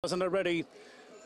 Are ready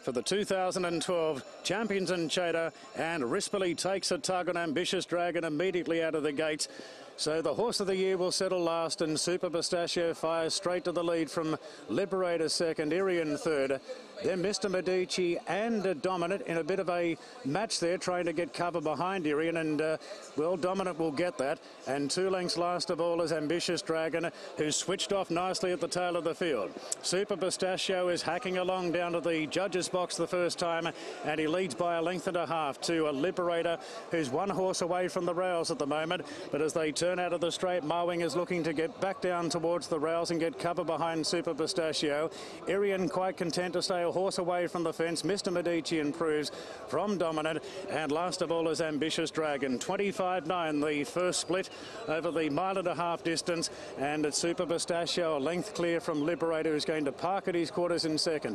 for the 2012 Champions in Chater, and Rispoli takes a tug on Ambitious Dragon immediately out of the gates. So the horse of the year will settle last, and Super Pistachio fires straight to the lead from Liberator second, Irian third. Then Mr. Medici and Dominant in a bit of a match there, trying to get cover behind Irian, and well, Dominant will get that. And 2 lengths last of all is Ambitious Dragon, who's switched off nicely at the tail of the field. Super Pistachio is hacking along down to the judges' box the first time, and he leads by 1.5 lengths to a Liberator, who's 1 horse away from the rails at the moment. But as they turn out of the straight, Marwing is looking to get back down towards the rails and get cover behind Super Pistachio. Irian quite content to stay a horse away from the fence. Mr. Medici improves from Dominant, and last of all is Ambitious Dragon. 25.9 the first split over the 1.5 mile distance, and it's Super Pistachio a length clear from Liberator, who's going to park at his quarters in second.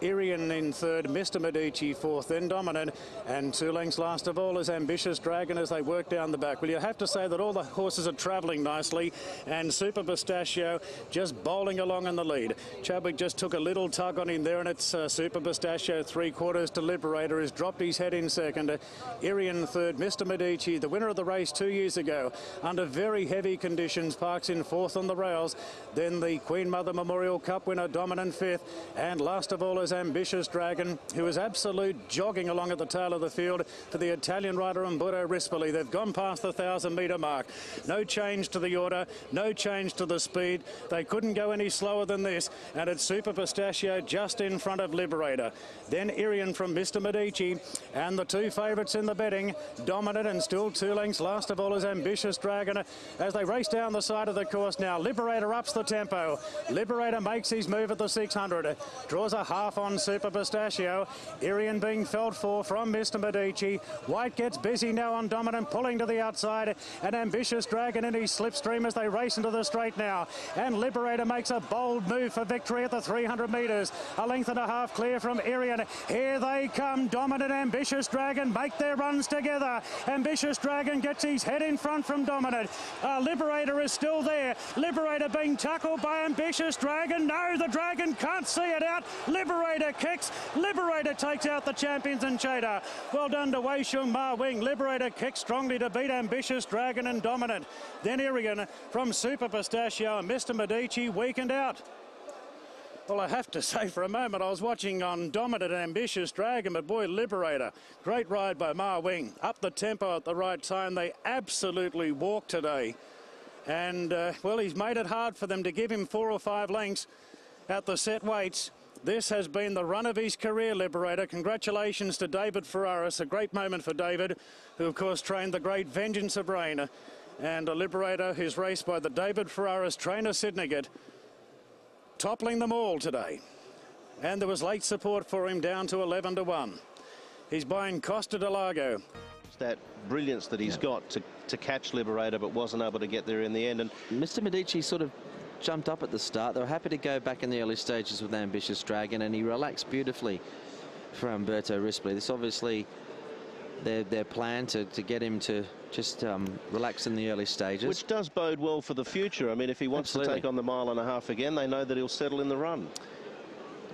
Irian in third, Mr. Medici fourth, then Dominant, and 2 lengths last of all is Ambitious Dragon as they work down the back. Well, you have to say that all the horses are travelling nicely, and Super Pistachio just bowling along in the lead. Chadwick just took a little tug on him there, and it's Super Pistachio 3/4 to Liberator, has dropped his head in second. Irian third, Mr. Medici, the winner of the race 2 years ago, under very heavy conditions, parks in fourth on the rails. Then the Queen Mother Memorial Cup winner, Dominant fifth, and last of all is Ambitious Dragon, who is absolute jogging along at the tail of the field for the Italian rider Umberto Rispoli. They've gone past the 1,000-metre mark. No change to the order, no change to the speed. They couldn't go any slower than this, and it's Super Pistachio just in front of Liberator. Then Irian from Mr. Medici, and the 2 favourites in the betting, Dominant, and still 2 lengths last of all is Ambitious Dragon as they race down the side of the course now. Liberator ups the tempo. Liberator makes his move at the 600, draws a half on Super Pistachio. Irian being felt for from Mr. Medici. White gets busy now on Dominant, pulling to the outside, and Ambitious Dragon in his slipstream as they race into the straight now. And Liberator makes a bold move for victory at the 300 metres. 1.5 lengths clear from Irian. Here they come. Dominant, Ambitious Dragon make their runs together. Ambitious Dragon gets his head in front from Dominant. Liberator is still there. Liberator being tackled by Ambitious Dragon. No, the Dragon can't see it out. Liberator kicks. Liberator takes out the Champions in Chater. Well done to Wei Shung Ma Wing. Liberator kicks strongly to beat Ambitious Dragon and Dominant. Then Irian from Super Pistachio and Mr. Medici weakened out. Well, I have to say, for a moment, I was watching on Dominant and Ambitious Dragon, but boy, Liberator, great ride by Ma Wing. Up the tempo at the right time. They absolutely walked today. And, well, he's made it hard for them to give him 4 or 5 lengths at the set weights. This has been the run of his career, Liberator. Congratulations to David Ferraris. A great moment for David, who, of course, trained the great Vengeance of Rain. And a Liberator who's raced by the David Ferraris trainer syndicate, toppling them all today. And there was late support for him down to 11-1. He's by Encosta De Lago. That brilliance that he's got to catch Liberator, but wasn't able to get there in the end. And Mr. Medici sort of jumped up at the start. They were happy to go back in the early stages with Ambitious Dragon, and he relaxed beautifully for Umberto Rispoli. This obviously their plan to get him to just relax in the early stages. Which does bode well for the future. I mean, if he wants to take on the 1.5 miles again, they know that he'll settle in the run.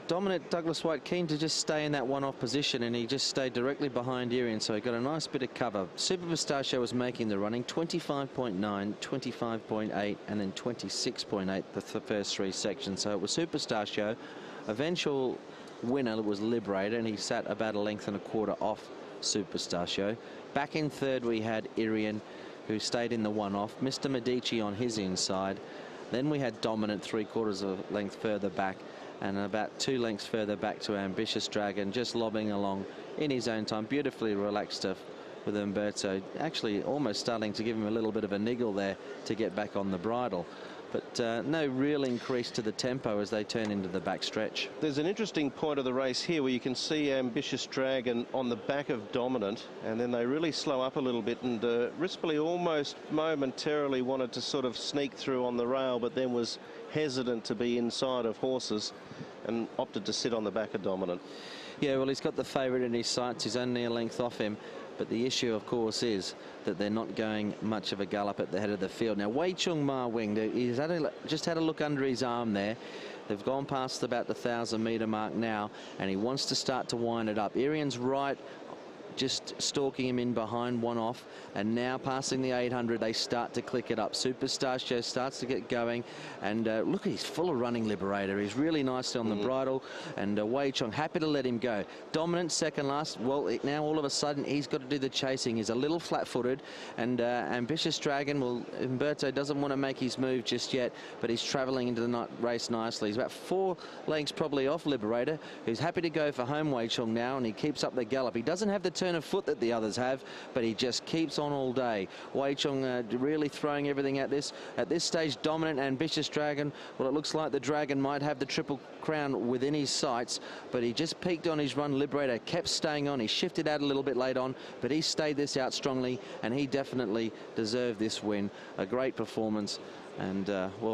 Dominant Douglas White keen to just stay in that one-off position, and he just stayed directly behind Irian, so he got a nice bit of cover. Super Pistachio was making the running, 25.9, 25.8, and then 26.8 the first 3 sections. So it was Super Pistachio. Eventual winner was Liberator, and he sat about 1.25 lengths off Super Pistachio. Back in third we had Irian, who stayed in the one-off. Mr. Medici on his inside. Then we had Dominant 3/4 length further back, and about 2 lengths further back to Ambitious Dragon, just lobbing along in his own time. Beautifully relaxed with Umberto, actually almost starting to give him a little bit of a niggle there to get back on the bridle. But no real increase to the tempo as they turn into the back stretch. There's an interesting point of the race here where you can see Ambitious Dragon on the back of Dominant, and then they really slow up a little bit, and Rispoli almost momentarily wanted to sort of sneak through on the rail, but then was hesitant to be inside of horses and opted to sit on the back of Dominant. Yeah, well, he's got the favourite in his sights. He's only a length off him. But the issue, of course, is that they're not going much of a gallop at the head of the field. Now, Wei Chung Ma Wing, he's just had a look under his arm there. They've gone past about the 1,000-metre mark now, and he wants to start to wind it up. Irian's right, just stalking him in behind, one off, and now passing the 800, they start to click it up. Superstar Show starts to get going, and look, he's full of running, Liberator. He's really nicely on the bridle, and Wei Chong happy to let him go. Dominant second last. Well, now all of a sudden he's got to do the chasing. He's a little flat-footed, and Ambitious Dragon, well, Umberto doesn't want to make his move just yet, but he's travelling into the race nicely. He's about 4 lengths probably off Liberator, who's happy to go for home, Wei Chong now, and he keeps up the gallop. He doesn't have the turn of foot that the others have, but he just keeps on all day. Wei Chong really throwing everything at this. At this stage, Dominant, Ambitious Dragon. Well, it looks like the Dragon might have the Triple Crown within his sights, but he just peaked on his run. Liberator kept staying on. He shifted out a little bit late on, but he stayed this out strongly, and he definitely deserved this win. A great performance, and well,